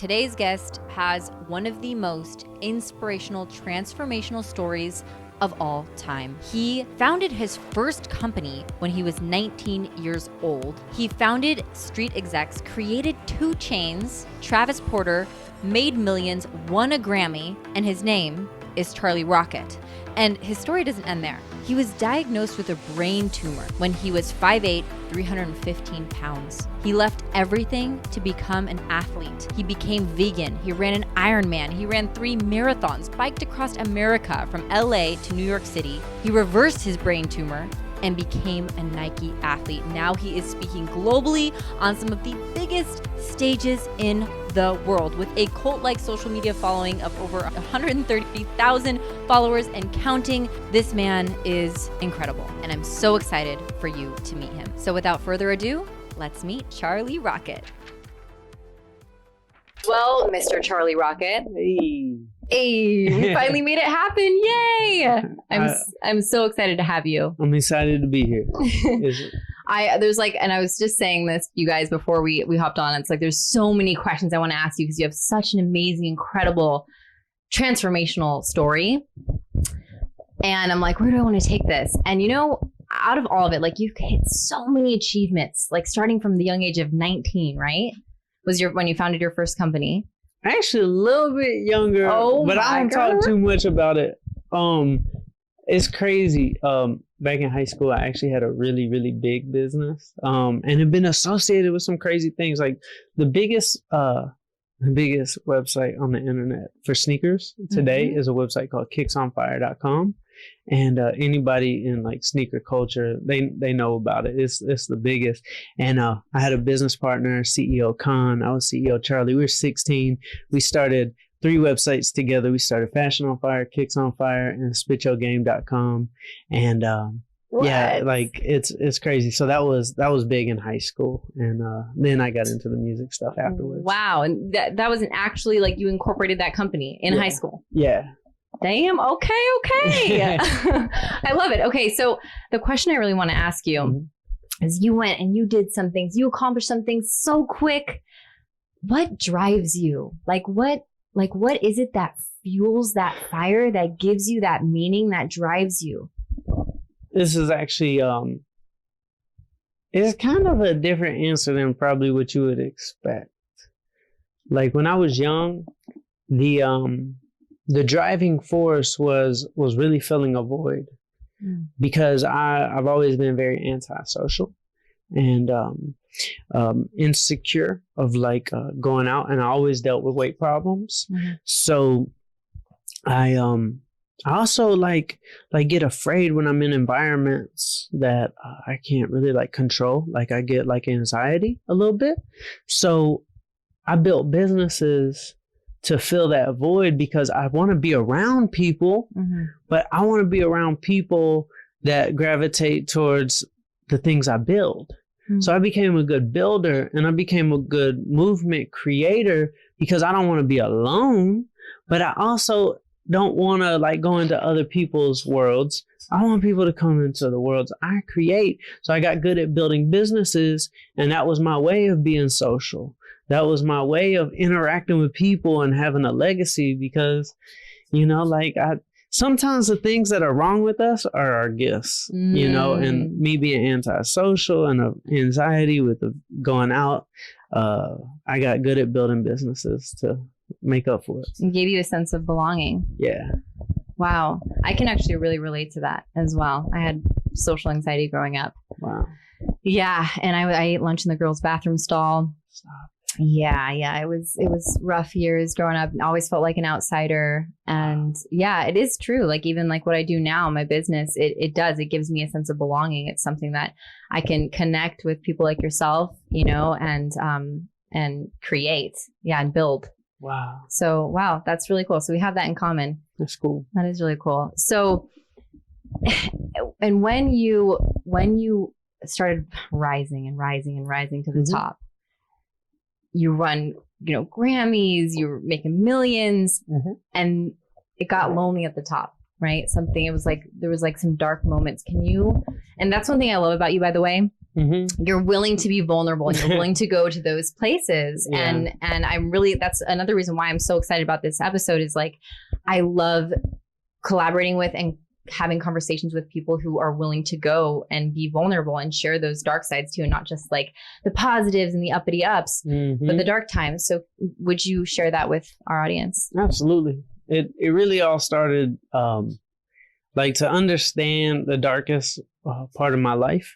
Today's guest has one of the most inspirational, transformational stories of all time. He founded his first company when he was 19 years old. He founded Street Execs, created Two Chainz, Travis Porter, made millions, won a Grammy, and his name is Charlie Rocket. And his story doesn't end there. He was diagnosed with a brain tumor when he was 5'8", 315 pounds. He left everything to become an athlete. He became vegan. He ran an Ironman. He ran 3 marathons, biked across America from LA to New York City. He reversed his brain tumor and became a Nike athlete. Now he is speaking globally on some of the biggest stages in the world with a cult-like social media following of over 130,000 followers and counting. This man is incredible, and I'm so excited for you to meet him. So without further ado, let's meet Charlie Rocket. Well, Mr. Charlie Rocket. Hey, we finally made it happen. Yay! I'm so excited to have you. I'm excited to be here. I was just saying this, you guys, before we hopped on. It's like there's so many questions I want to ask you because you have such an amazing, incredible, transformational story. And I'm like, where do I want to take this? And you know, out of all of it, like you've hit so many achievements, like starting from the young age of 19, right? Was when you founded your first company? Actually, a little bit younger, but I don't talk too much about it. It's crazy. Back in high school, I actually had a really, really big business, and had been associated with some crazy things. Like the biggest website on the internet for sneakers today is a website called kicksonfire.com. And anybody in like sneaker culture, they know about it. It's the biggest. And I had a business partner, CEO Hann. I was CEO Charlie. We were 16. We started 3 websites together. We started Fashion on Fire, Kicks on Fire, and spityourgame.com. And yeah, like it's crazy. So that was big in high school, and then I got into the music stuff afterwards. Wow, and that wasn't actually like you incorporated that company in high school. Yeah. Damn. Okay. I love it. Okay. So the question I really want to ask you is you went and you did some things, you accomplished some things so quick. What drives you? What is it that fuels that fire, that gives you that meaning, that drives you? This is actually, it's kind of a different answer than probably what you would expect. Like when I was young, the driving force was really filling a void because I've always been very antisocial and insecure of like going out, and I always dealt with weight problems. So I also like get afraid when I'm in environments that I can't really like control. Like I get like anxiety a little bit. So I built businesses to fill that void because I want to be around people, but I want to be around people that gravitate towards the things I build. So I became a good builder, and I became a good movement creator because I don't want to be alone, but I also don't want to like go into other people's worlds. I want people to come into the worlds I create. So I got good at building businesses, and that was my way of being social. That was my way of interacting with people and having a legacy because, you know, like sometimes the things that are wrong with us are our gifts, you know, and me being antisocial and anxiety with the going out, I got good at building businesses to make up for it. It gave you a sense of belonging. Yeah. Wow. I can actually really relate to that as well. I had social anxiety growing up. Wow. Yeah. And I ate lunch in the girls' bathroom stall. Stop. Yeah. It was rough years growing up. I always felt like an outsider. And yeah, it is true. Like even like what I do now, my business, it gives me a sense of belonging. It's something that I can connect with people like yourself, you know, and create, and build. Wow. So, wow, that's really cool. So we have that in common. That's cool. That is really cool. So, and when you started rising to the top, you won, you know, Grammys, you were making millions, and it got lonely at the top, right? There was like some dark moments. And that's one thing I love about you, by the way, You're willing to be vulnerable and you're willing to go to those places. Yeah. And I'm really, that's another reason why I'm so excited about this episode is like, I love collaborating with and having conversations with people who are willing to go and be vulnerable and share those dark sides too, and not just like the positives and the uppity ups, but the dark times. So would you share that with our audience? Absolutely. It really all started like to understand the darkest part of my life,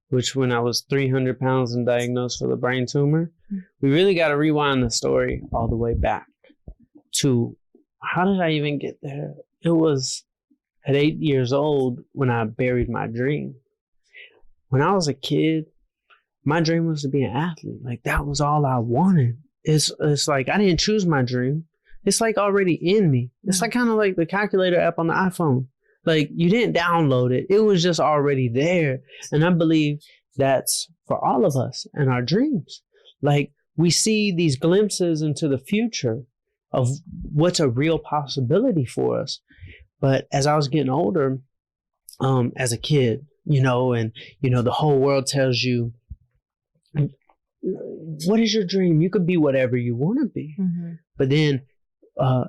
which when I was 300 pounds and diagnosed with a brain tumor, we really got to rewind the story all the way back to how did I even get there? It was at 8 years old when I buried my dream. When I was a kid, my dream was to be an athlete. Like that was all I wanted. It's like I didn't choose my dream. It's like already in me. It's like kind of like the calculator app on the iPhone. Like you didn't download it. It was just already there. And I believe that's for all of us and our dreams. Like we see these glimpses into the future of what's a real possibility for us. But as I was getting older, as a kid, and, the whole world tells you, what is your dream? You could be whatever you want to be. But then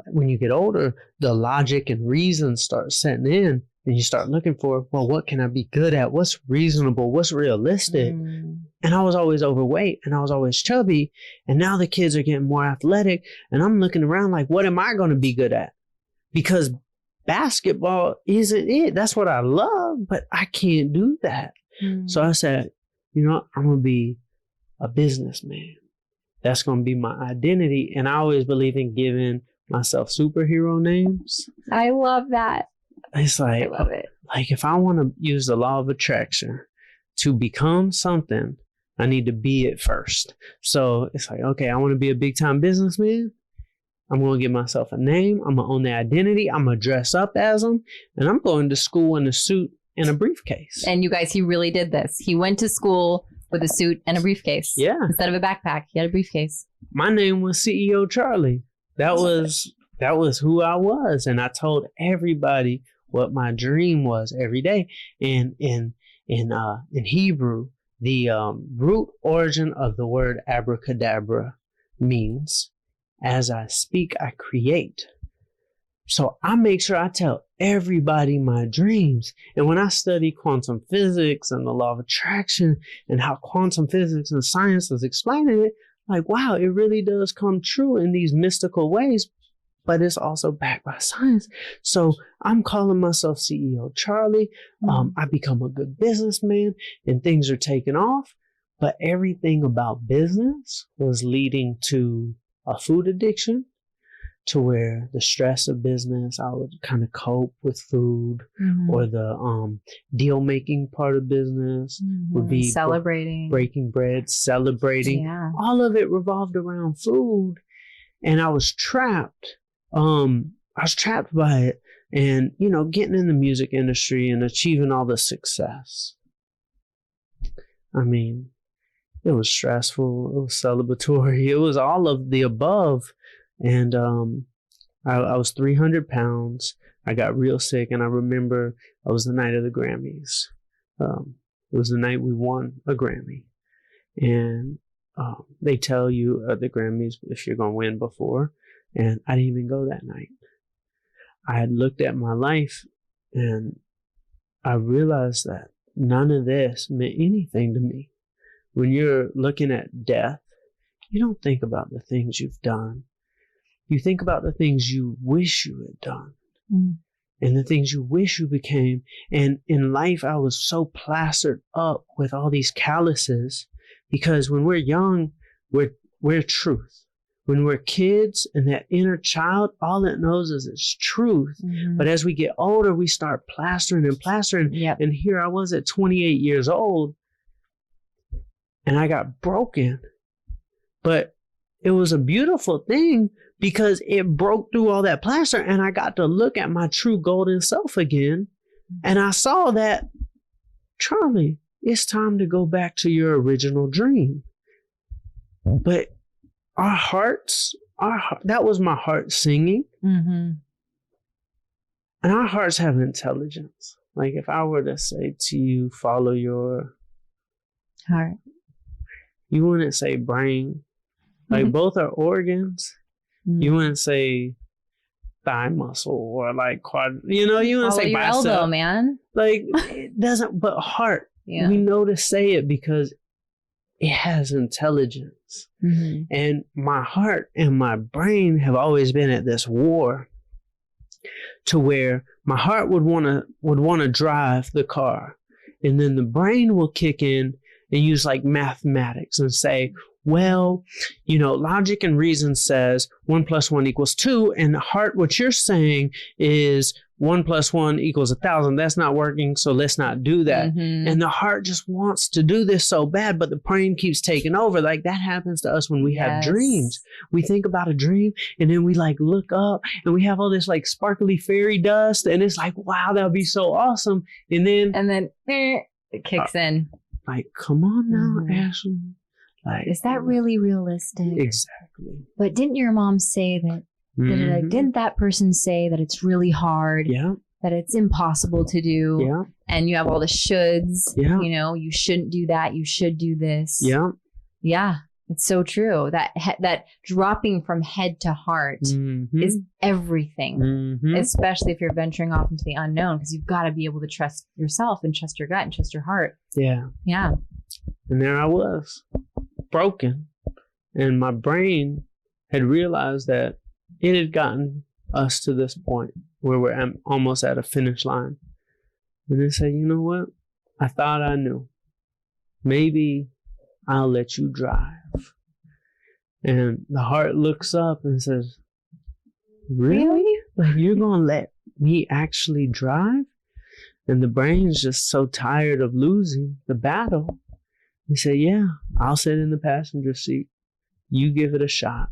when you get older, the logic and reason start setting in and you start looking for, well, what can I be good at? What's reasonable? What's realistic? And I was always overweight and I was always chubby. And now the kids are getting more athletic. And I'm looking around like, what am I going to be good at? Because basketball isn't it. That's what I love, but I can't do that. So I said, I'm going to be a businessman. That's going to be my identity. And I always believe in giving myself superhero names. I love that. It's like, I love it. Like if I want to use the law of attraction to become something, I need to be it first. So it's like, okay, I want to be a big time businessman. I'm going to give myself a name. I'm going to own the identity. I'm going to dress up as them. And I'm going to school in a suit and a briefcase. And you guys, he really did this. He went to school with a suit and a briefcase. Yeah. Instead of a backpack, he had a briefcase. My name was CEO Charlie. That was who I was. And I told everybody what my dream was every day. And in Hebrew, the root origin of the word abracadabra means, as I speak, I create. So I make sure I tell everybody my dreams. And when I study quantum physics and the law of attraction and how quantum physics and science is explaining it, like, wow, it really does come true in these mystical ways, but it's also backed by science. So I'm calling myself CEO Charlie. I become a good businessman and things are taking off. But everything about business was leading to a food addiction, to where the stress of business, I would kind of cope with food, or the deal making part of business would be celebrating, breaking bread, celebrating. Yeah. All of it revolved around food, and I was trapped. I was trapped by it, and getting in the music industry and achieving all the success. I mean, it was stressful. It was celebratory. It was all of the above. And I was 300 pounds. I got real sick. And I remember it was the night of the Grammys. It was the night we won a Grammy. And they tell you at the Grammys if you're going to win before. And I didn't even go that night. I had looked at my life and I realized that none of this meant anything to me. When you're looking at death, you don't think about the things you've done. You think about the things you wish you had done and the things you wish you became. And in life, I was so plastered up with all these calluses because when we're young, we're truth. When we're kids and that inner child, all it knows is it's truth. But as we get older, we start plastering and plastering. Yep. And here I was at 28 years old and I got broken. But it was a beautiful thing because it broke through all that plaster and I got to look at my true golden self again. And I saw that, Charlie, it's time to go back to your original dream. But our hearts, that was my heart singing. And our hearts have intelligence. Like if I were to say to you, follow your Heart. You wouldn't say brain. Like both are organs. You wouldn't say thigh muscle or like quad. You wouldn't say your bicep. elbow, man. Like it doesn't. But heart. Yeah. We know to say it because it has intelligence. And my heart and my brain have always been at this war, to where my heart would want to drive the car, and then the brain will kick in and use like mathematics and say, well, logic and reason says 1 + 1 = 2, and the heart, what you're saying is 1 + 1 = 1,000. That's not working, so let's not do that. And the heart just wants to do this so bad, but the brain keeps taking over. Like that happens to us when we have dreams. We think about a dream, and then we like look up, and we have all this like sparkly fairy dust, and it's like, wow, that would be so awesome. And then it kicks in. Like, come on now, Ashley. Like, is that really realistic? Exactly. But didn't your mom say that? Didn't that person say that it's really hard? Yeah. That it's impossible to do? Yeah. And you have all the shoulds. Yeah. You shouldn't do that. You should do this. Yeah. Yeah. It's so true. That dropping from head to heart is everything, especially if you're venturing off into the unknown, because you've got to be able to trust yourself and trust your gut and trust your heart. Yeah. Yeah. And there I was, broken. And my brain had realized that it had gotten us to this point where we're almost at a finish line. And it said, you know what? I thought I knew. Maybe I'll let you drive. And the heart looks up and says, really? Like, you're going to let me actually drive? And the brain's just so tired of losing the battle. He said, yeah, I'll sit in the passenger seat. You give it a shot.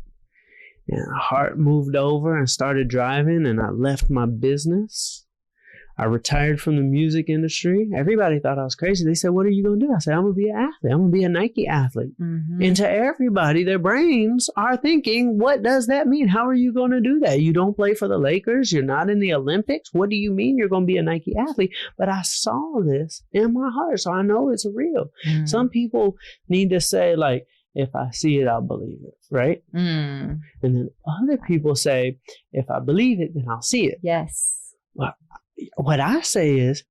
And the heart moved over and started driving, and I left my business. I retired from the music industry. Everybody thought I was crazy. They said, what are you going to do? I said, I'm going to be an athlete. I'm going to be a Nike athlete. And to everybody, their brains are thinking, what does that mean? How are you going to do that? You don't play for the Lakers. You're not in the Olympics. What do you mean you're going to be a Nike athlete? But I saw this in my heart, so I know it's real. Some people need to say, like, if I see it, I'll believe it, right? And then other people say, if I believe it, then I'll see it. Yes. Well, what I say is,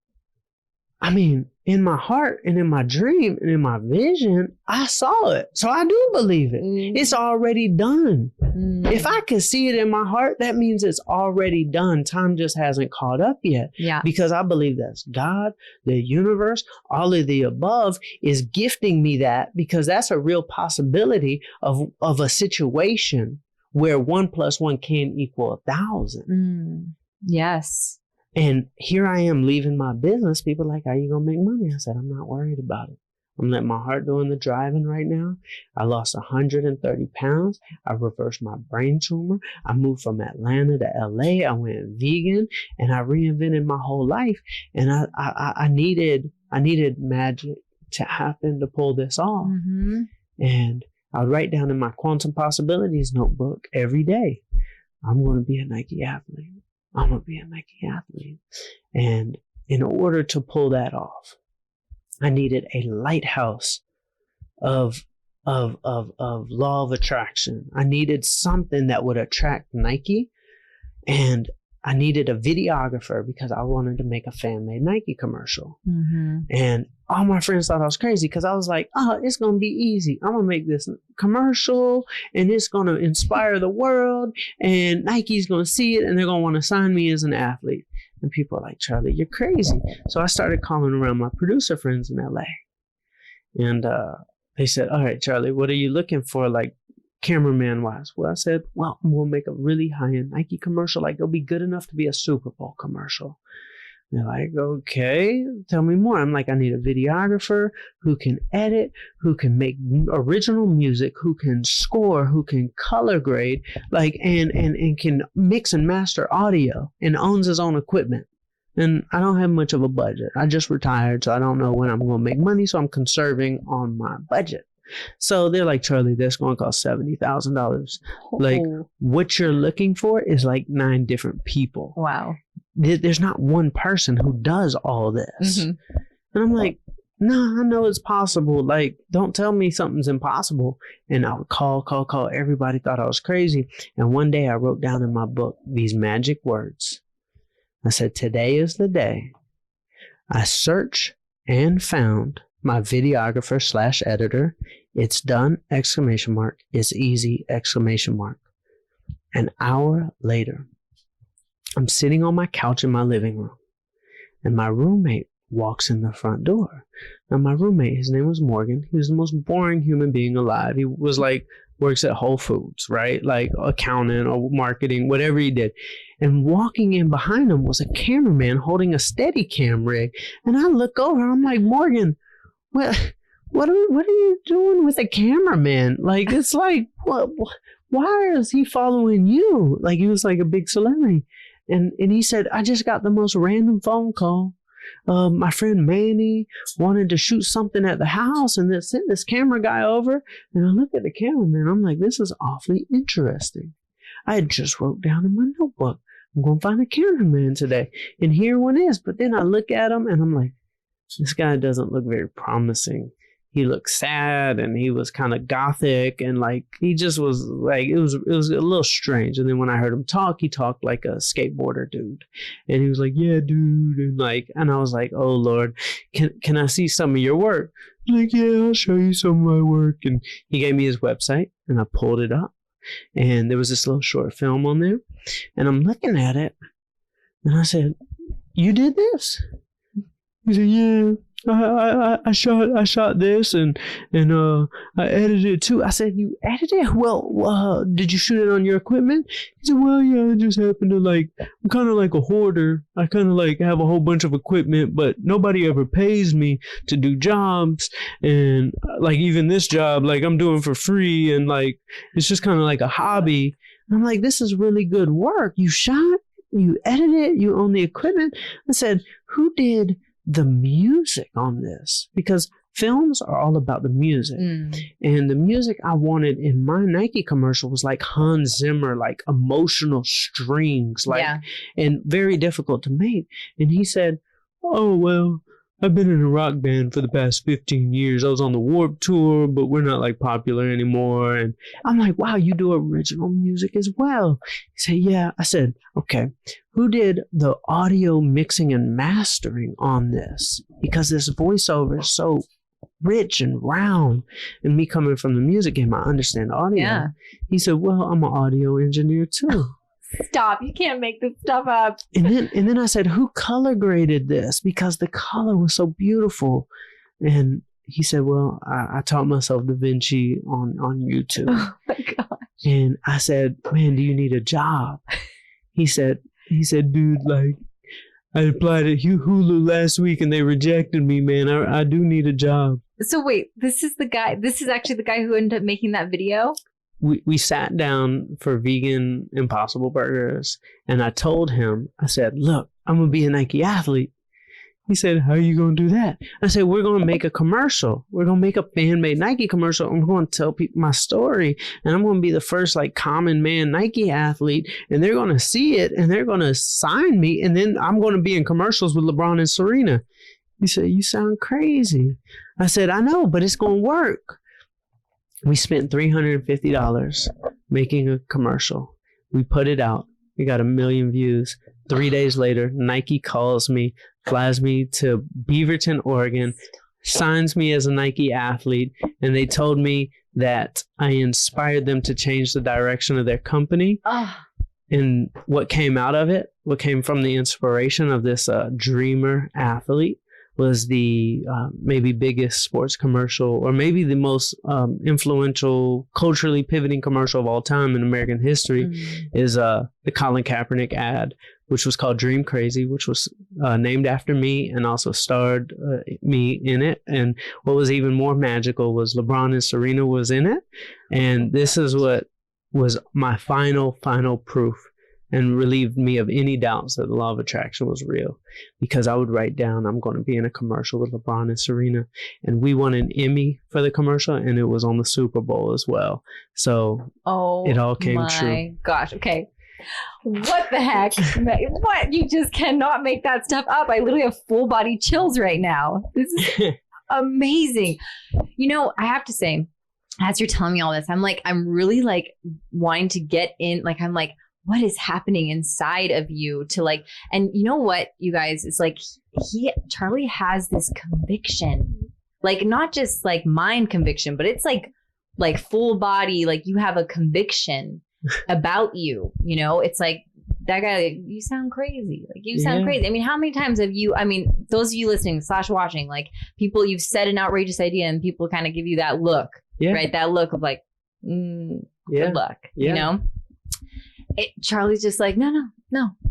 I mean, in my heart and in my dream and in my vision, I saw it. So I do believe it. It's already done. If I can see it in my heart, that means it's already done. Time just hasn't caught up yet. Yeah. Because I believe that's God, the universe, all of the above is gifting me that, because that's a real possibility of a situation where 1 + 1 can equal 1,000. Yes. And here I am leaving my business. People are like, how are you going to make money? I said, I'm not worried about it. I'm letting my heart doing the driving right now. I lost 130 pounds. I reversed my brain tumor. I moved from Atlanta to LA. I went vegan, and I reinvented my whole life. And I needed magic to happen to pull this off. And I would write down in my quantum possibilities notebook every day, I'm going to be a Nike athlete. I'm going to be a Nike athlete. And in order to pull that off, I needed a lighthouse of law of attraction. I needed something that would attract Nike, and I needed a videographer because I wanted to make a fan-made Nike commercial. And all my friends thought I was crazy because I was like, oh, it's going to be easy. I'm going to make this commercial, and it's going to inspire the world, and Nike's going to see it, and they're going to want to sign me as an athlete. And people are like, Charlie, you're crazy. So I started calling around my producer friends in LA. And they said, all right, Charlie, what are you looking for, like, cameraman wise? Well, I said, well, I'm going to make a really high-end Nike commercial. Like, it'll be good enough to be a Super Bowl commercial. They're like, okay, tell me more. I'm like, I need a videographer who can edit, who can make original music, who can score, who can color grade, like, and can mix and master audio, and owns his own equipment. And I don't have much of a budget. I just retired, so I don't know when I'm going to make money, so I'm conserving on my budget. So they're like, Charlie, that's going to cost $70,000. Like, what you're looking for is like 9 different people. Wow. There's not one person who does all this. And I'm like, no, I know it's possible. Like, don't tell me something's impossible. And I would call. Everybody thought I was crazy. And one day I wrote down in my book these magic words. I said, today is the day I searched and found my videographer / editor. It's done! ! It's easy! ! An hour later, I'm sitting on my couch in my living room, and my roommate walks in the front door. Now, my roommate, his name was Morgan. He was the most boring human being alive. He was like, works at Whole Foods, right? Like accounting or marketing, whatever he did. And walking in behind him was a cameraman holding a Steadicam rig. And I look over, I'm like, Morgan, what are you doing with a cameraman? Like, it's like, why is he following you? Like, he was like a big celebrity. And he said, I just got the most random phone call. My friend Manny wanted to shoot something at the house, and they sent this camera guy over. And I look at the cameraman, I'm like, this is awfully interesting. I had just wrote down in my notebook, I'm going to find a cameraman today. And here one is. But then I look at him and I'm like, this guy doesn't look very promising. He looked sad, and he was kind of gothic, and like he just was like, it was a little strange. And then when I heard him talk, he talked like a skateboarder dude, and he was like, yeah, dude, and I was like, oh Lord, can I see some of your work? Like, yeah, I'll show you some of my work. And he gave me his website, and I pulled it up, and there was this little short film on there, and I'm looking at it, and I said, you did this? He said, yeah. I shot this and I edited it too. I said, you edited? Well, did you shoot it on your equipment? He said, well, yeah, I just happened to I'm kind of like a hoarder. I kind of like have a whole bunch of equipment, but nobody ever pays me to do jobs. And like even this job, like I'm doing for free, and like, it's just kind of like a hobby. And I'm like, this is really good work. You shot, you edited, you own the equipment. I said, who did the music on this? Because films are all about the music. And the music I wanted in my Nike commercial was like Hans Zimmer, like emotional strings, and very difficult to make. And he said, oh, well, I've been in a rock band for the past 15 years. I was on the Warped Tour, but we're not like popular anymore. And I'm like, wow, you do original music as well? He said, yeah. I said, okay, who did the audio mixing and mastering on this? Because this voiceover is so rich and round. And me coming from the music game, I understand audio. Yeah. He said, well, I'm an audio engineer too. Stop. You can't make this stuff up. And then I said, who color graded this? Because the color was so beautiful. And he said, well, I taught myself Da Vinci on YouTube. Oh my gosh. And I said, man, do you need a job? He said, dude, like, I applied at Hulu last week and they rejected me, man. I do need a job. So wait, this is actually the guy who ended up making that video? We sat down for vegan Impossible Burgers, and I told him, I said, look, I'm going to be a Nike athlete. He said, how are you going to do that? I said, we're going to make a commercial. We're going to make a fan-made Nike commercial. I'm going to tell people my story, and I'm going to be the first like common man Nike athlete, and they're going to see it, and they're going to sign me, and then I'm going to be in commercials with LeBron and Serena. He said, you sound crazy. I said, I know, but it's going to work. We spent $350 making a commercial. We put it out. We got 1 million views. 3 days later, Nike calls me, flies me to Beaverton, Oregon, signs me as a Nike athlete, and they told me that I inspired them to change the direction of their company. And what came out of it, what came from the inspiration of this dreamer athlete, was the maybe biggest sports commercial, or maybe the most influential, culturally pivoting commercial of all time in American history, is the Colin Kaepernick ad, which was called Dream Crazy, which was named after me and also starred me in it. And what was even more magical was LeBron and Serena was in it. And this is what was my final proof, and relieved me of any doubts that the law of attraction was real, because I would write down, I'm going to be in a commercial with LeBron and Serena, and we won an Emmy for the commercial, and it was on the Super Bowl as well. So it all came true. Oh my gosh. Okay. What the heck? What? You just cannot make that stuff up. I literally have full body chills right now. This is Amazing. You know, I have to say, as you're telling me all this, I'm really like wanting to get in, like, I'm like, what is happening inside of you to like, and you know what, you guys, it's like Charlie has this conviction, like not just like mind conviction, but it's like full body, like you have a conviction about you, you know, it's like that guy, like, you sound crazy. Like you sound crazy. I mean, how many times have you, I mean, those of you listening / watching, like people, you've said an outrageous idea and people kind of give you that look, right? That look of like, good luck, you know? Charlie's just like, no,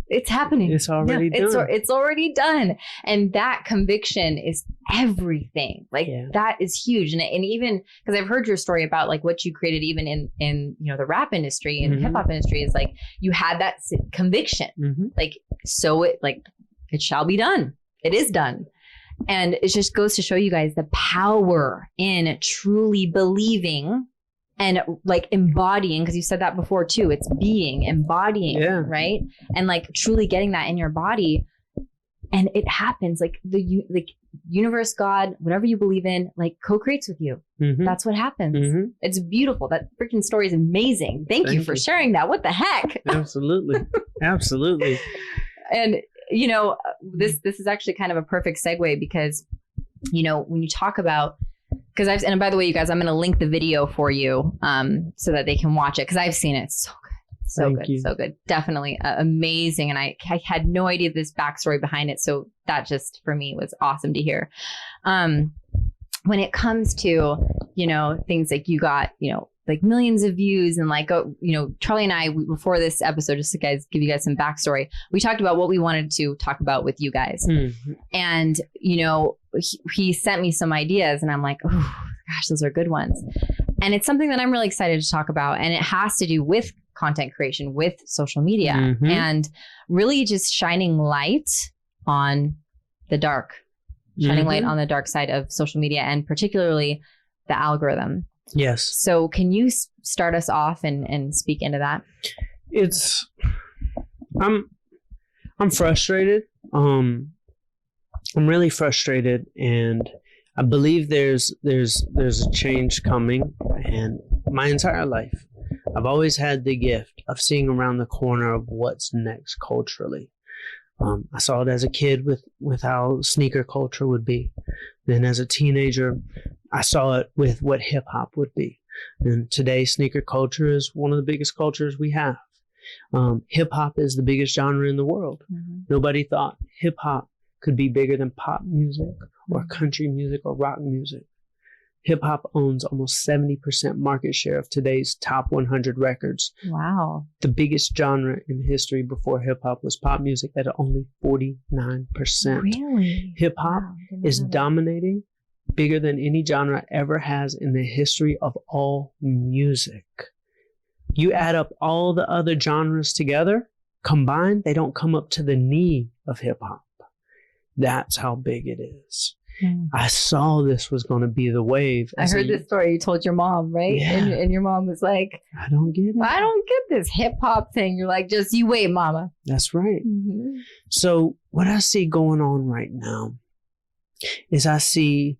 it's happening. It's already done. It's already done. And that conviction is everything. Like that is huge. And even because I've heard your story about like what you created, even in you know, the rap industry and the hip hop industry, is like you had that conviction, like, so it shall be done. It is done. And it just goes to show you guys the power in truly believing and like embodying, because you said that before too. It's embodying, right? And like truly getting that in your body, and it happens. Like the universe, God, whatever you believe in, like co-creates with you. That's what happens. It's beautiful. That freaking story is amazing. Thank you for sharing that. What the heck? Absolutely. And you know, this is actually kind of a perfect segue, because you know, when you talk about, because and by the way, you guys, I'm going to link the video for you so that they can watch it, because I've seen it. So good. So good. Definitely amazing. And I had no idea this backstory behind it. So that just for me was awesome to hear. When it comes to, you know, things like you got, you know, like millions of views and like, you know, Charlie and I, before this episode, just to give you guys some backstory, we talked about what we wanted to talk about with you guys. And, you know, he sent me some ideas and I'm like, oh gosh, those are good ones. And it's something that I'm really excited to talk about. And it has to do with content creation, with social media, and really just shining light on the dark, light on the dark side of social media, and particularly the algorithm. Yes. So can you start us off and speak into that? I'm frustrated. I'm really frustrated, and I believe there's a change coming. And my entire life, I've always had the gift of seeing around the corner of what's next culturally. I saw it as a kid with how sneaker culture would be. Then as a teenager, I saw it with what hip hop would be. And today, sneaker culture is one of the biggest cultures we have. Hip hop is the biggest genre in the world. Nobody thought hip hop could be bigger than pop music or country music or rock music. Hip hop owns almost 70% market share of today's top 100 records. Wow. The biggest genre in history before hip hop was pop music at only 49%. Really? Hip hop is dominating, bigger than any genre ever has in the history of all music. You add up all the other genres together, combined, they don't come up to the knee of hip hop. That's how big it is. I saw this was going to be the wave. I heard this story. You told your mom, right? Yeah. And your mom was like, I don't get it. I don't get this hip hop thing. You're like, just you wait, mama. That's right. So what I see going on right now is I see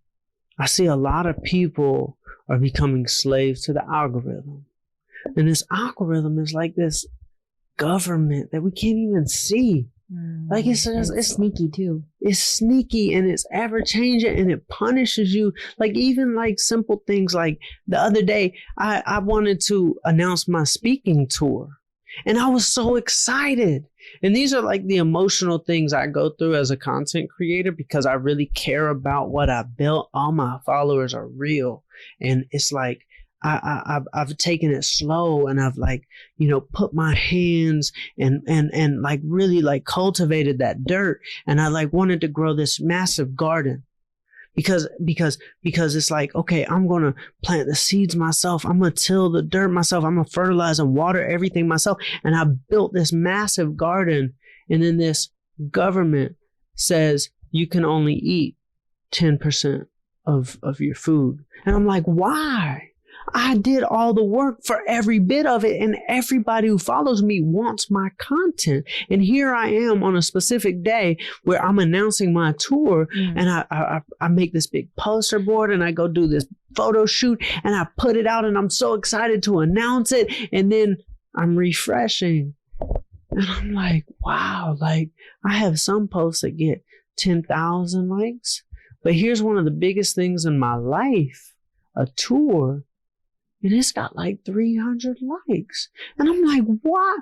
a lot of people are becoming slaves to the algorithm. And this algorithm is like this government that we can't even see. Like it's sneaky too. It's sneaky and it's ever changing and it punishes you. Like even like simple things, like the other day, I wanted to announce my speaking tour and I was so excited. And these are like the emotional things I go through as a content creator because I really care about what I built. All my followers are real. And it's like, I've taken it slow and I've like, you know, put my hands and like really like cultivated that dirt. And I like wanted to grow this massive garden because it's like, okay, I'm going to plant the seeds myself. I'm going to till the dirt myself. I'm going to fertilize and water everything myself. And I built this massive garden. And then this government says you can only eat 10% of your food. And I'm like, why? I did all the work for every bit of it, and everybody who follows me wants my content. And here I am on a specific day where I'm announcing my tour, and I make this big poster board, and I go do this photo shoot, and I put it out, and I'm so excited to announce it. And then I'm refreshing, and I'm like, wow, like I have some posts that get 10,000 likes, but here's one of the biggest things in my life, a tour, and it's got like 300 likes. And I'm like, why?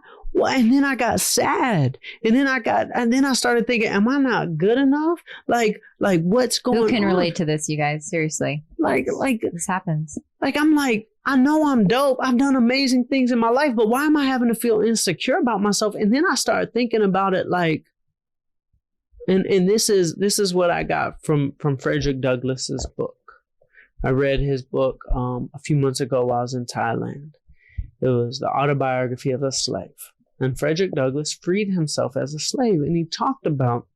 And then I got sad. And then I started thinking, am I not good enough? Like what's going on? Who can relate to this, you guys? Seriously. Like this happens. Like, I'm like, I know I'm dope. I've done amazing things in my life, but why am I having to feel insecure about myself? And then I started thinking about it like, and this is what I got from Frederick Douglass's book. I read his book a few months ago while I was in Thailand. It was the autobiography of a slave. And Frederick Douglass freed himself as a slave. And he talked about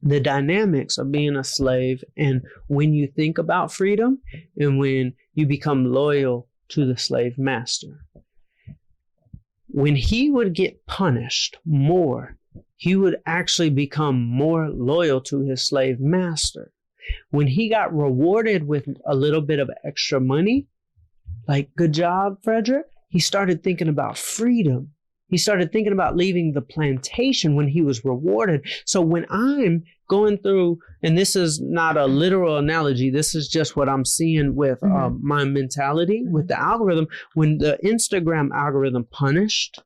the dynamics of being a slave and when you think about freedom and when you become loyal to the slave master. When he would get punished more, he would actually become more loyal to his slave master. When he got rewarded with a little bit of extra money, like, good job, Frederick, he started thinking about freedom. He started thinking about leaving the plantation when he was rewarded. So when I'm going through, and this is not a literal analogy, this is just what I'm seeing with my mentality, with the algorithm. When the Instagram algorithm punished,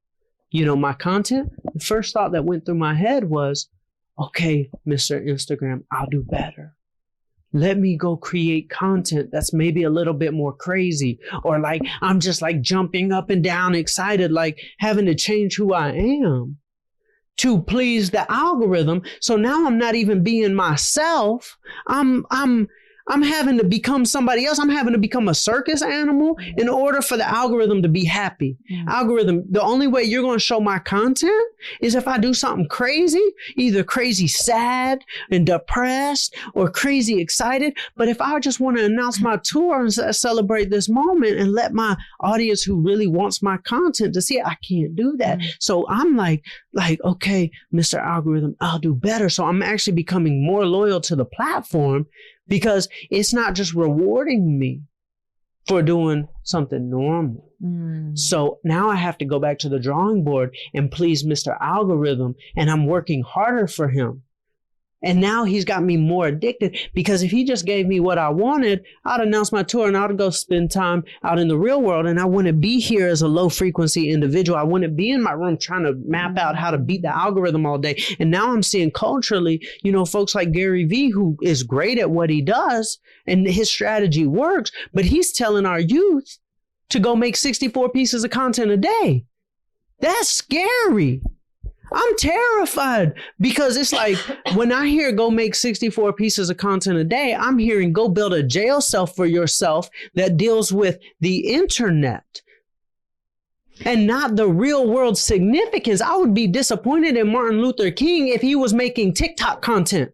my content, the first thought that went through my head was, okay, Mr. Instagram, I'll do better. Let me go create content that's maybe a little bit more crazy, or like I'm just like jumping up and down, excited, like having to change who I am to please the algorithm. So now I'm not even being myself. I'm having to become somebody else. I'm having to become a circus animal in order for the algorithm to be happy. Algorithm, the only way you're going to show my content is if I do something crazy, either crazy sad and depressed or crazy excited. But if I just want to announce my tour and celebrate this moment and let my audience who really wants my content to see it, I can't do that. So I'm like, okay, Mr. Algorithm, I'll do better. So I'm actually becoming more loyal to the platform, because it's not just rewarding me for doing something normal. So now I have to go back to the drawing board and please Mr. Algorithm, and I'm working harder for him. And now he's got me more addicted, because if he just gave me what I wanted, I'd announce my tour and I'd go spend time out in the real world. And I wouldn't be here as a low frequency individual. I wouldn't be in my room trying to map out how to beat the algorithm all day. And now I'm seeing culturally, folks like Gary Vee, who is great at what he does and his strategy works, but he's telling our youth to go make 64 pieces of content a day. That's scary. I'm terrified, because it's like when I hear go make 64 pieces of content a day, I'm hearing go build a jail cell for yourself that deals with the internet and not the real world significance. I would be disappointed in Martin Luther King if he was making TikTok content.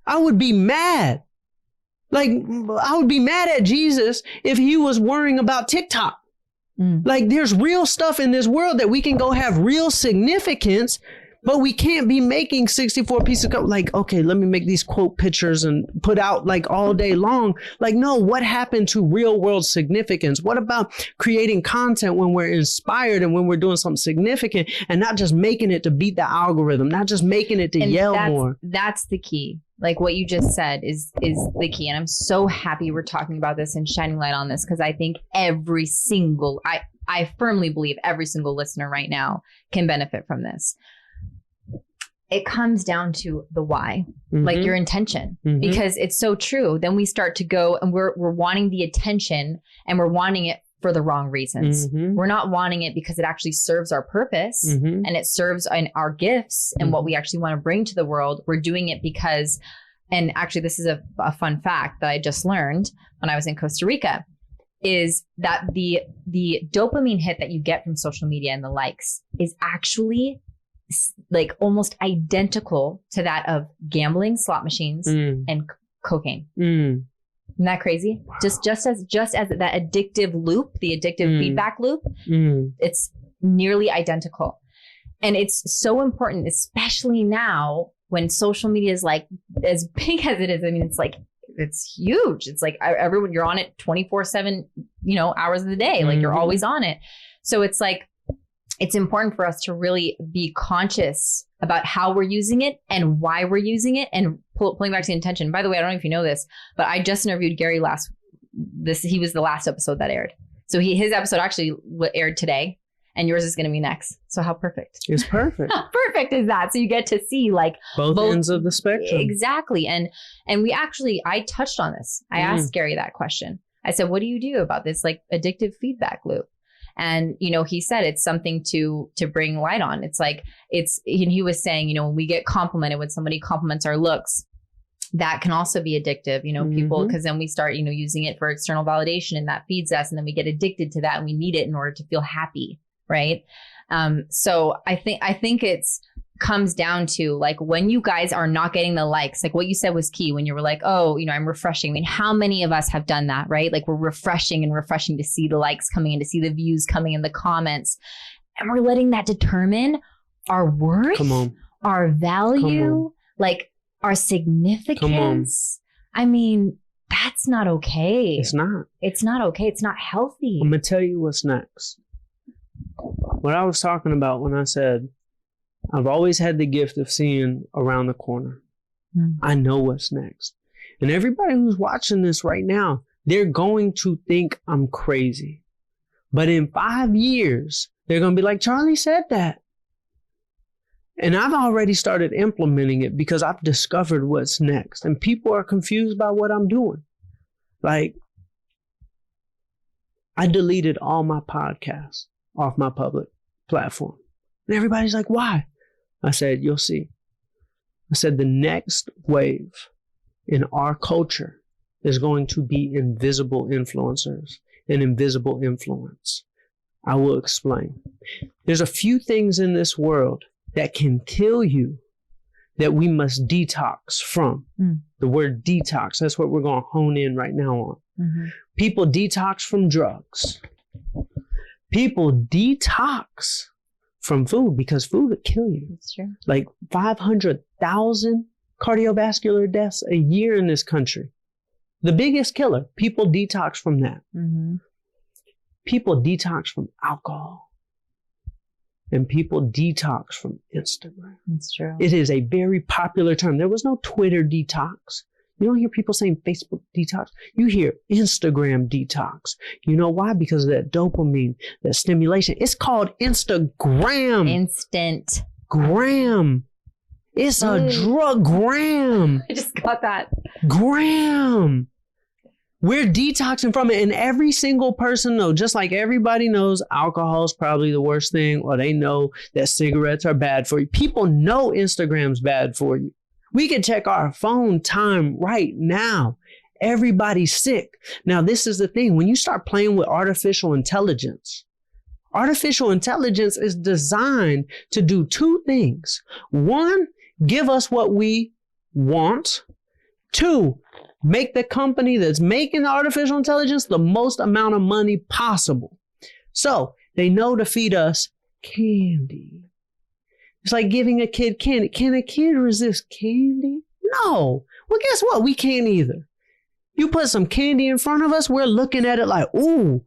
I would be mad. Like, I would be mad at Jesus if he was worrying about TikTok. Like, there's real stuff in this world that we can go have real significance, but we can't be making 64 pieces of like, okay, let me make these quote pictures and put out like all day long. Like, no, what happened to real world significance? What about creating content when we're inspired and when we're doing something significant, and not just making it to beat the algorithm, not just making it to yell more? That's the key. Like what you just said is the key. And I'm so happy we're talking about this and shining light on this, because I think I firmly believe every single listener right now can benefit from this. It comes down to the why, like your intention, because it's so true. Then we start to go and we're wanting the attention, and we're wanting it for the wrong reasons. We're not wanting it because it actually serves our purpose and it serves our gifts and what we actually want to bring to the world. We're doing it because, and actually this is a fun fact that I just learned when I was in Costa Rica, is that the dopamine hit that you get from social media and the likes is actually like almost identical to that of gambling, slot machines, and cocaine. Isn't that crazy? Wow. Just as that addictive loop, the addictive feedback loop, it's nearly identical. And it's so important, especially now when social media is like as big as it is. I mean, it's huge. It's like everyone, you're on it 24/7, hours of the day. Like you're always on it. So it's like, it's important for us to really be conscious about how we're using it and why we're using it, and pulling back to the intention. By the way, I don't know if you know this, but I just interviewed Gary he was the last episode that aired. So his episode actually aired today, and yours is going to be next. So how perfect. It's perfect. How perfect is that? So you get to see like both ends of the spectrum. Exactly. And I touched on this. I asked Gary that question. I said, what do you do about this like addictive feedback loop? And, he said it's something to bring light on. It's like, he was saying, when we get complimented, when somebody compliments our looks, that can also be addictive, people, because then we start, using it for external validation, and that feeds us. And then we get addicted to that, and we need it in order to feel happy. Right. So I think comes down to like when you guys are not getting the likes, like what you said was key when you were like, oh, I'm refreshing. I mean, how many of us have done that, right? Like we're refreshing to see the likes coming in, to see the views coming in, the comments, and we're letting that determine our worth, our value, like our significance. I mean, that's not okay. It's not. It's not okay. It's not healthy. I'm going to tell you what's next. What I was talking about when I said, I've always had the gift of seeing around the corner. I know what's next. And everybody who's watching this right now, they're going to think I'm crazy. But in 5 years, they're going to be like, Charlie said that. And I've already started implementing it because I've discovered what's next. And people are confused by what I'm doing. Like, I deleted all my podcasts off my public platform. And everybody's like, why? I said, you'll see. I said, the next wave in our culture is going to be invisible influencers and invisible influence. I will explain. There's a few things in this world that can kill you that we must detox from. The word detox, that's what we're going to hone in right now on. People detox from drugs. People detox from food because food would kill you. That's true. Like 500,000 cardiovascular deaths a year in this country. The biggest killer. People detox from that. People detox from alcohol. And people detox from Instagram. That's true. It is a very popular term. There was no Twitter detox. You don't hear people saying Facebook detox. You hear Instagram detox. You know why? Because of that dopamine, that stimulation. It's called Instagram. Instant. Gram. It's a drug. Gram. I just got that. Gram. We're detoxing from it. And every single person knows, just like everybody knows alcohol is probably the worst thing, or they know that cigarettes are bad for you. People know Instagram's bad for you. We can check our phone time right now. Everybody's sick. Now, this is the thing. When you start playing with artificial intelligence is designed to do two things. One, give us what we want. Two, make the company that's making the artificial intelligence the most amount of money possible. So they know to feed us candy. It's like giving a kid candy. Can a kid resist candy? No. Well, guess what? We can't either. You put some candy in front of us, we're looking at it like, ooh,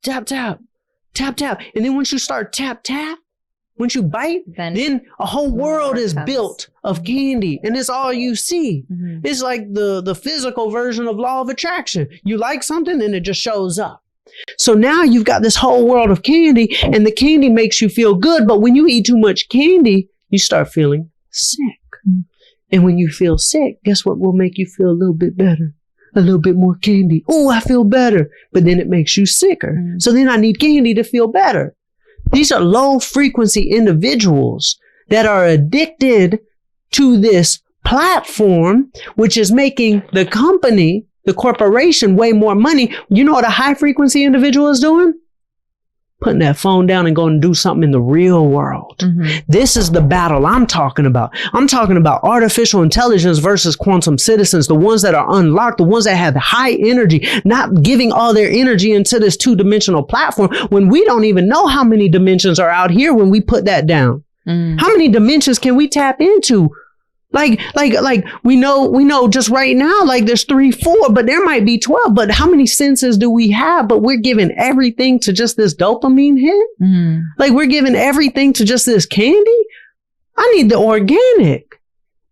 tap, tap, tap, tap. And then once you start tap, tap, once you bite, then a whole world is built of candy. And it's all you see. It's like the physical version of law of attraction. You like something, and it just shows up. So now you've got this whole world of candy, and the candy makes you feel good. But when you eat too much candy, you start feeling sick. And when you feel sick, guess what will make you feel a little bit better? A little bit more candy. Oh, I feel better. But then it makes you sicker. So then I need candy to feel better. These are low frequency individuals that are addicted to this platform, which is making the company, the corporation, way more money. You know what a high frequency individual is doing? putting that phone down and going to do something in the real world. This is the battle I'm talking about. I'm talking about artificial intelligence versus quantum citizens, the ones that are unlocked, the ones that have high energy, not giving all their energy into this two-dimensional platform when we don't even know how many dimensions are out here when we put that down. How many dimensions can we tap into? Like we know just right now, like there's 3, 4, but there might be 12. But how many senses do we have? But we're giving everything to just this dopamine hit. Like we're giving everything to just this candy. I need the organic.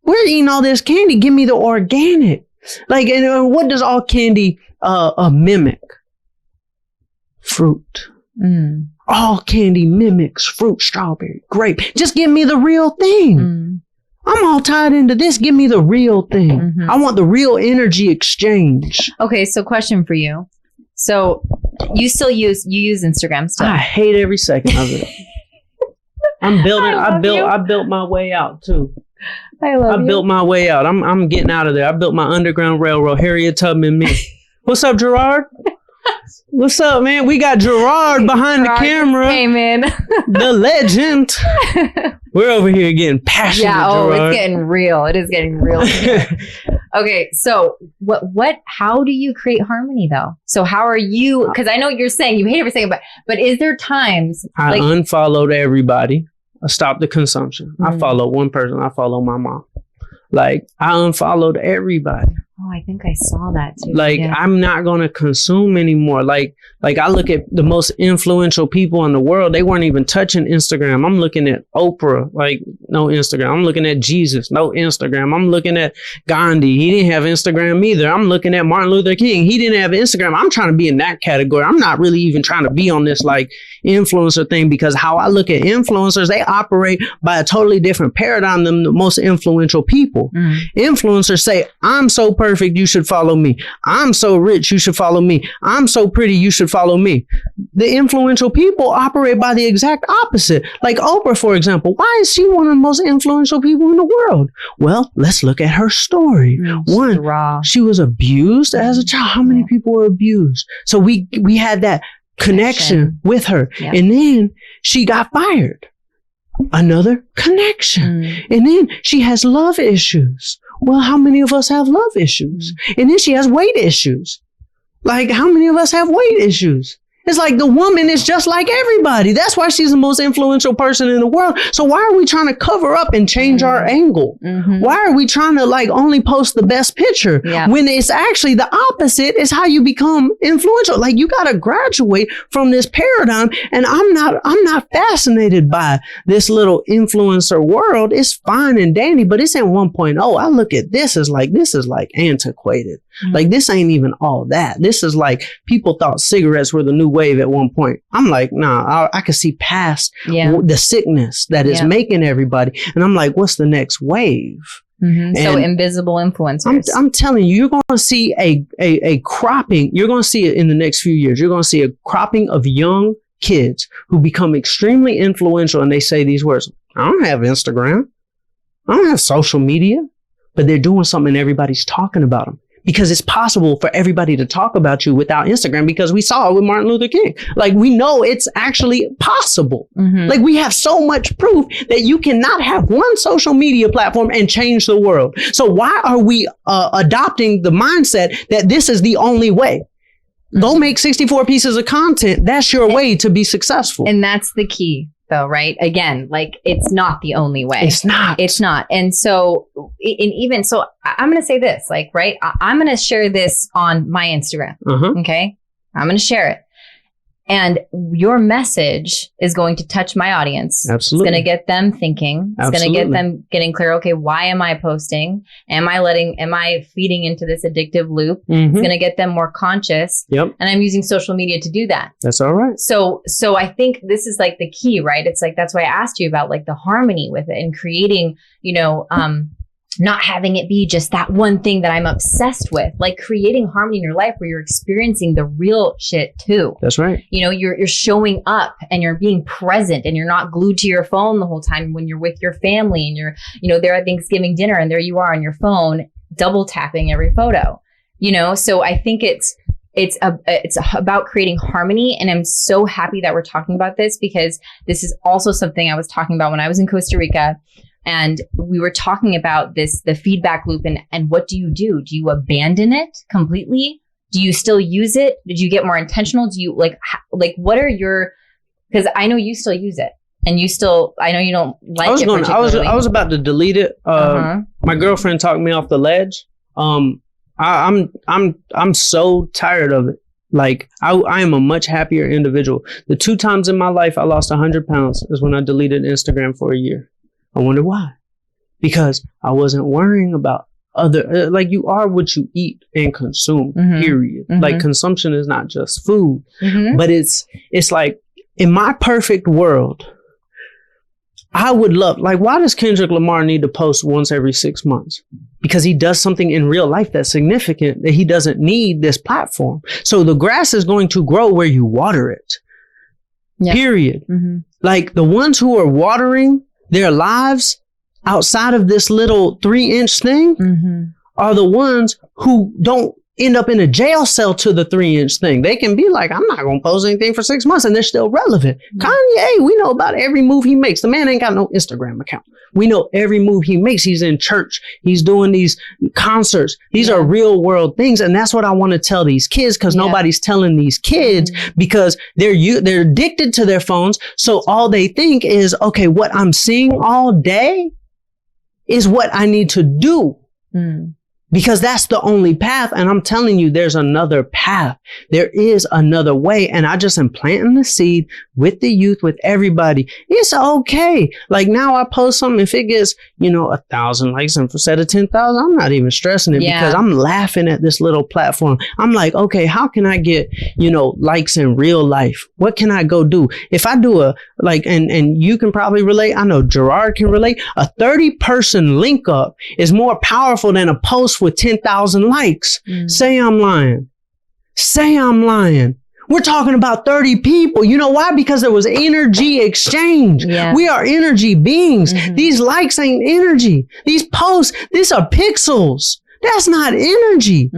We're eating all this candy. Give me the organic. Like, and what does all candy mimic? Fruit. All candy mimics fruit, strawberry, grape. Just give me the real thing. I'm all tied into this. Give me the real thing. I want the real energy exchange. Okay, so question for you. So you use Instagram still? I hate every second of it. I built my way out too. I built my way out. I'm getting out of there. I built my underground railroad. Harriet Tubman, me. What's up, Gerard? What's up, man? We got Gerard behind the camera. Hey, man. The legend. We're over here getting passionate, Gerard. It's getting real. It is getting real. Okay, so how do you create harmony though? So how are you, because I know you're saying you hate every second, but is there times I unfollowed everybody. I stopped the consumption. I followed one person. I followed my mom. Like I unfollowed everybody. Oh, I think I saw that too. Like, I'm not going to consume anymore. Like I look at the most influential people in the world. They weren't even touching Instagram. I'm looking at Oprah, like no Instagram. I'm looking at Jesus, no Instagram. I'm looking at Gandhi. He didn't have Instagram either. I'm looking at Martin Luther King. He didn't have Instagram. I'm trying to be in that category. I'm not really even trying to be on this like influencer thing, because how I look at influencers, they operate by a totally different paradigm than the most influential people. Influencers say, I'm so perfect, you should follow me. I'm so rich, you should follow me. I'm so pretty, you should follow me. The influential people operate by the exact opposite. Like Oprah, for example. Why is she one of the most influential people in the world? Well, let's look at her story. One, she was abused as a child. How many people were abused? So we had that connection with her. Yep. And then she got fired. Another connection. And then she has love issues. Well, how many of us have love issues? And then she has weight issues. Like, how many of us have weight issues? It's like the woman is just like everybody. That's why she's the most influential person in the world. So why are we trying to cover up and change our angle? Why are we trying to like only post the best picture when it's actually the opposite is how you become influential? Like you got to graduate from this paradigm. And I'm not fascinated by this little influencer world. It's fine and dandy, but it's at 1.0. I look at this as like antiquated. Like this ain't even all that. This is like people thought cigarettes were the new wave at one point. I'm like, nah, I can see past the sickness that is making everybody. And I'm like, what's the next wave? So invisible influencers. I'm telling you, you're going to see a cropping. You're going to see it in the next few years. You're going to see a cropping of young kids who become extremely influential. And they say these words, I don't have Instagram. I don't have social media, but they're doing something and everybody's talking about them. Because it's possible for everybody to talk about you without Instagram, because we saw it with Martin Luther King. Like we know it's actually possible. Like we have so much proof that you cannot have one social media platform and change the world. So why are we adopting the mindset that this is the only way? Go make 64 pieces of content. That's your way to be successful. And that's the key. Though, right? Again, like it's not the only way. It's not. And so, I'm going to say this, like, right? I'm going to share this on my Instagram. Okay. I'm going to share it. And your message is going to touch my audience. Absolutely. It's going to get them thinking. It's going to get them getting clear. Okay, why am I posting? Am I feeding into this addictive loop? It's going to get them more conscious. Yep. And I'm using social media to do that. That's all right. So I think this is like the key, right? It's like, that's why I asked you about like the harmony with it and creating, not having it be just that one thing that I'm obsessed with, like creating harmony in your life where you're experiencing the real shit too. That's right. You're showing up and you're being present and you're not glued to your phone the whole time when you're with your family and you're, there at Thanksgiving dinner and there you are on your phone, double tapping every photo, so I think it's about creating harmony. And I'm so happy that we're talking about this, because this is also something I was talking about when I was in Costa Rica. And we were talking about the feedback loop, and what do? Do you abandon it completely? Do you still use it? Did you get more intentional? Do you like what are your, because I know you still use it, and you still, I know you don't like it particularly. I was about to delete it. My girlfriend talked me off the ledge. I'm so tired of it. Like I am a much happier individual. The 2 times in my life I lost 100 pounds is when I deleted Instagram for a year. I wonder why. Because I wasn't worrying about other, like you are what you eat and consume, period. Like consumption is not just food, but it's like in my perfect world, I would love, like, why does Kendrick Lamar need to post once every 6 months? Because he does something in real life that's significant, that he doesn't need this platform. So the grass is going to grow where you water it, period. Like the ones who are watering their lives outside of this little 3-inch thing are the ones who don't end up in a jail cell to the 3-inch thing. They can be like, I'm not going to post anything for 6 months, and they're still relevant. Kanye, we know about every move he makes. The man ain't got no Instagram account. We know every move he makes. He's in church. He's doing these concerts. These are real world things. And that's what I want to tell these kids, because nobody's telling these kids, because they're addicted to their phones. So all they think is, okay, what I'm seeing all day is what I need to do. Because that's the only path. And I'm telling you, there's another path. There is another way. And I just am planting the seed with the youth, with everybody. It's okay. Like now I post something, if it gets, 1,000 likes instead of 10,000, I'm not even stressing it because I'm laughing at this little platform. I'm like, okay, how can I get, likes in real life? What can I go do? If I do and you can probably relate. I know Gerard can relate. A 30-person link up is more powerful than a post with 10,000 likes. Say I'm lying. We're talking about 30 people. You know why? Because there was energy exchange. We are energy beings. These likes ain't energy. These posts, these are pixels. That's not energy.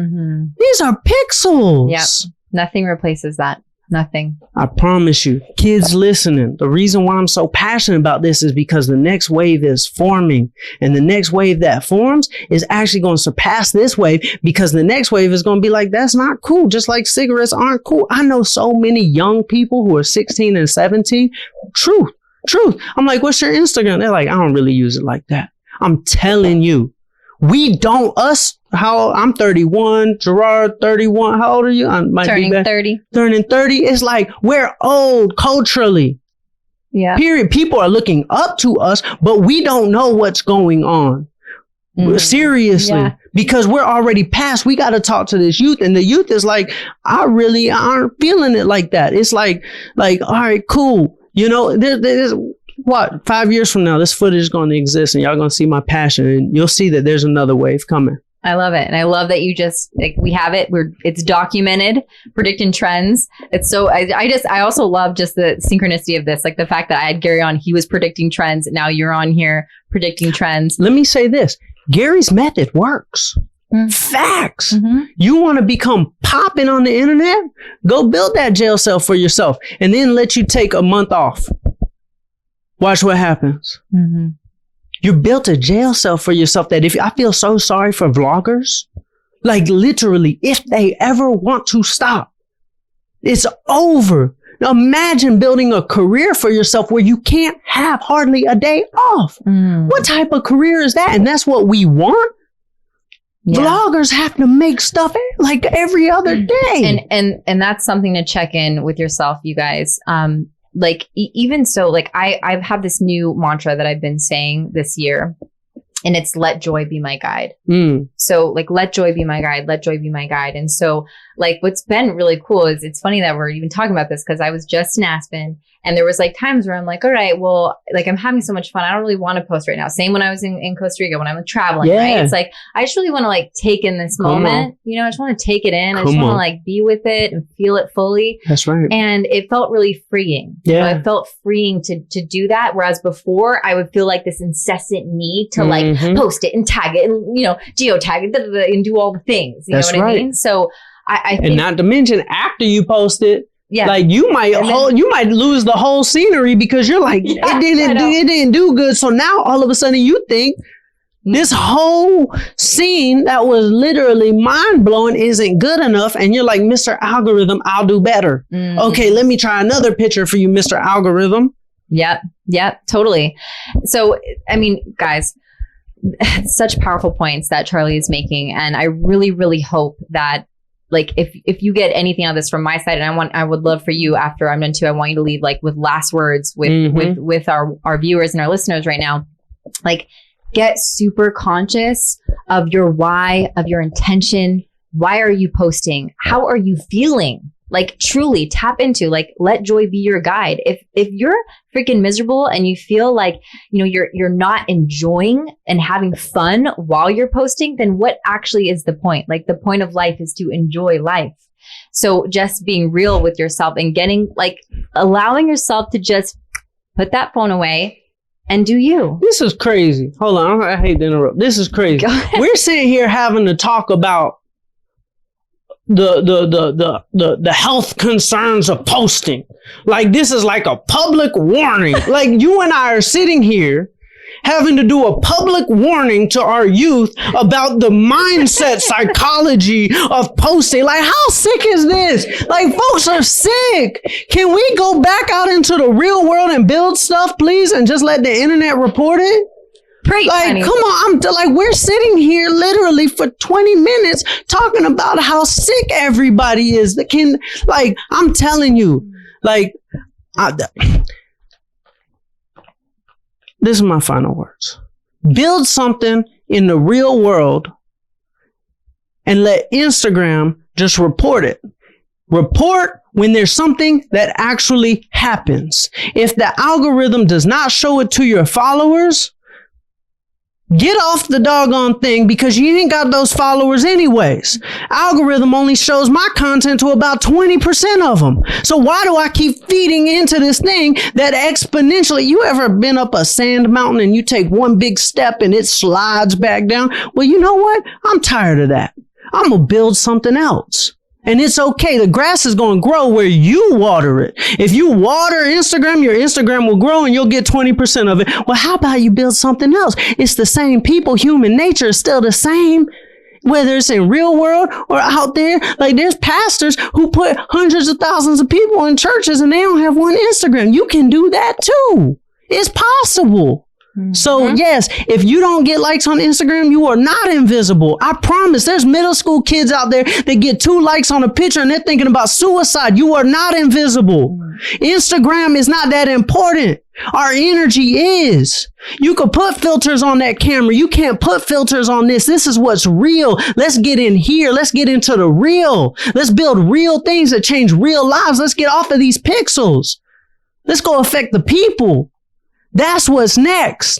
These are pixels. Nothing replaces that. Nothing. I promise you, kids listening, the reason why I'm so passionate about this is because the next wave is forming, and the next wave that forms is actually going to surpass this wave, because the next wave is going to be like, that's not cool. Just like cigarettes aren't cool. I know so many young people who are 16 and 17. Truth. I'm like, what's your Instagram? They're like, I don't really use it like that. I'm telling you, I'm 31, Gerard 31. How old are you? I might turning 30. Turning 30. It's like we're old culturally. Period. People are looking up to us, but we don't know what's going on. Seriously. Because we're already past. We got to talk to this youth, and the youth is like, I really aren't feeling it like that. It's like, all right, cool. There's what, 5 years from now, this footage is going to exist, and y'all going to see my passion, and you'll see that there's another wave coming. I love it. And I love that you just, we have it. It's documented, predicting trends. It's so, I also love just the synchronicity of this. Like the fact that I had Gary on, he was predicting trends. Now you're on here predicting trends. Let me say this. Gary's method works. Facts. You want to become popping on the internet? Go build that jail cell for yourself, and then let you take a month off. Watch what happens. You built a jail cell for yourself that I feel so sorry for vloggers. Like literally, if they ever want to stop, it's over. Now imagine building a career for yourself where you can't have hardly a day off. What type of career is that? And that's what we want. Vloggers have to make stuff like every other day. And that's something to check in with yourself, you guys. Even so, I've had this new mantra that I've been saying this year, and it's let joy be my guide. So let joy be my guide, let joy be my guide. And so what's been really cool is, it's funny that we're even talking about this, because I was just in Aspen, and there was times where I'm like, all right, well, I'm having so much fun. I don't really want to post right now. Same when I was in Costa Rica, when I'm traveling, right? It's like, I just really want to take in this moment. I just want to take it in. I just want to be with it and feel it fully. That's right. And it felt really freeing. It felt freeing to do that. Whereas before I would feel like this incessant need to post it and tag it and, geotag it and do all the things. You know what I mean? So I think, and not to mention after you post it, yeah, like you might lose the whole scenery because you're like, it didn't do good. So now all of a sudden you think this whole scene that was literally mind blowing isn't good enough. And you're like, Mr. Algorithm, I'll do better. Okay, let me try another picture for you, Mr. Algorithm. Yep, totally. So, I mean, guys, such powerful points that Charlie is making. And I really, really hope that, like, if you get anything out of this from my side, and I would love for you after I'm done too, I want you to leave like with last words with our viewers and our listeners right now. Like, get super conscious of your why, of your intention. Why are you posting? How are you feeling? Like, truly tap into, like, let joy be your guide. If you're freaking miserable and you feel like, you know, you're not enjoying and having fun while you're posting, then what actually is the point? Like, the point of life is to enjoy life. So just being real with yourself and getting, like, allowing yourself to just put that phone away and do you. This is crazy. Hold on. I hate to interrupt. This is crazy. We're sitting here having to talk about the health concerns of posting. Like, this is like a public warning. Like, you and I are sitting here having to do a public warning to our youth about the mindset psychology of posting. Like, how sick is this? Like, folks are sick. Can we go back out into the real world and build stuff, please, and just let the internet report it? Like, come on, we're sitting here literally for 20 minutes talking about how sick everybody is. I'm telling you, like, this is my final words. Build something in the real world and let Instagram just report it. Report when there's something that actually happens. If the algorithm does not show it to your followers, get off the doggone thing, because you ain't got those followers anyways. Algorithm only shows my content to about 20% of them. So why do I keep feeding into this thing that exponentially? You ever been up a sand mountain and you take one big step and it slides back down? Well, you know what? I'm tired of that. I'm going to build something else. And it's okay. The grass is going to grow where you water it. If you water Instagram, your Instagram will grow and you'll get 20% of it. Well, how about you build something else? It's the same people. Human nature is still the same, whether it's in real world or out there. Like, there's pastors who put hundreds of thousands of people in churches and they don't have one Instagram. You can do that too. It's possible. So yes, if you don't get likes on Instagram, you are not invisible. I promise. There's middle school kids out there that get 2 likes on a picture and they're thinking about suicide. You are not invisible. Instagram is not that important. Our energy is. You could put filters on that camera. You can't put filters on this. This is what's real. Let's get in here. Let's get into the real. Let's build real things that change real lives. Let's get off of these pixels. Let's go affect the people. That's what's next.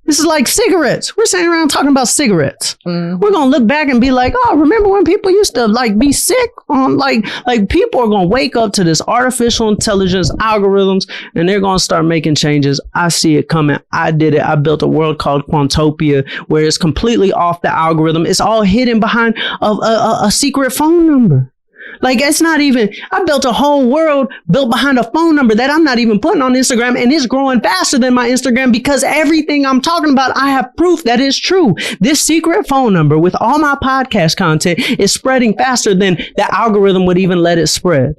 This is like cigarettes. We're sitting around talking about cigarettes. We're going to look back and be like, oh, remember when people used to be sick on like people are going to wake up to this artificial intelligence algorithms and they're going to start making changes. I see it coming. I did it. I built a world called Quantopia where it's completely off the algorithm. It's all hidden behind a secret phone number. Like, it's not even, I built a whole world built behind a phone number that I'm not even putting on Instagram, and it's growing faster than my Instagram because everything I'm talking about, I have proof that is true. This secret phone number with all my podcast content is spreading faster than the algorithm would even let it spread.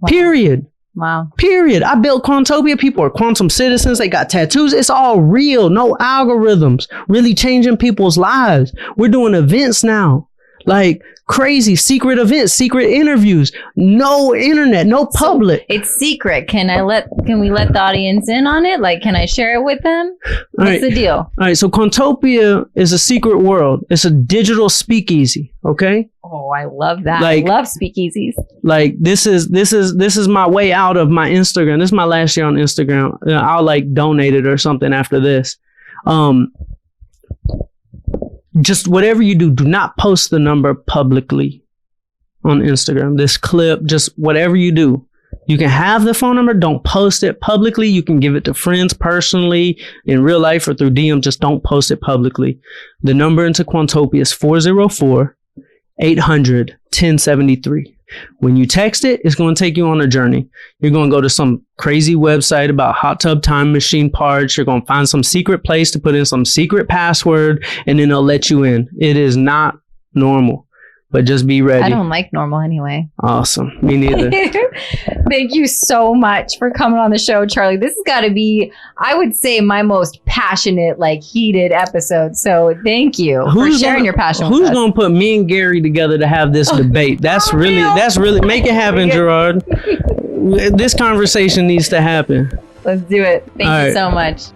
Wow. Period. Wow. Period. I built Quantopia. People are quantum citizens. They got tattoos. It's all real. No algorithms. Really changing people's lives. We're doing events now. Like, crazy secret events, secret interviews, no internet, no public. So it's secret. Can we let the audience in on it? Like, can I share it with them? What's the deal? All right. So Quantopia is a secret world. It's a digital speakeasy. Okay. Oh, I love that. Like, I love speakeasies. Like, this is my way out of my Instagram. This is my last year on Instagram. I'll like donate it or something after this. Just whatever you do, do not post the number publicly on Instagram. This clip, just whatever you do. You can have the phone number. Don't post it publicly. You can give it to friends personally in real life or through DM. Just don't post it publicly. The number into Quantopia is 800-1073. When you text it, it's going to take you on a journey. You're going to go to some crazy website about hot tub time machine parts. You're going to find some secret place to put in some secret password, and then they'll let you in. It is not normal, but just be ready. I don't like normal anyway. Awesome. Me neither. Thank you so much for coming on the show, Charlie. This has got to be, I would say, my most passionate, like heated episode. So thank you for sharing your passion with us. Who's going to put me and Gary together to have this debate? That's really, make it happen, Gerard. This conversation needs to happen. Let's do it. Thank you so much.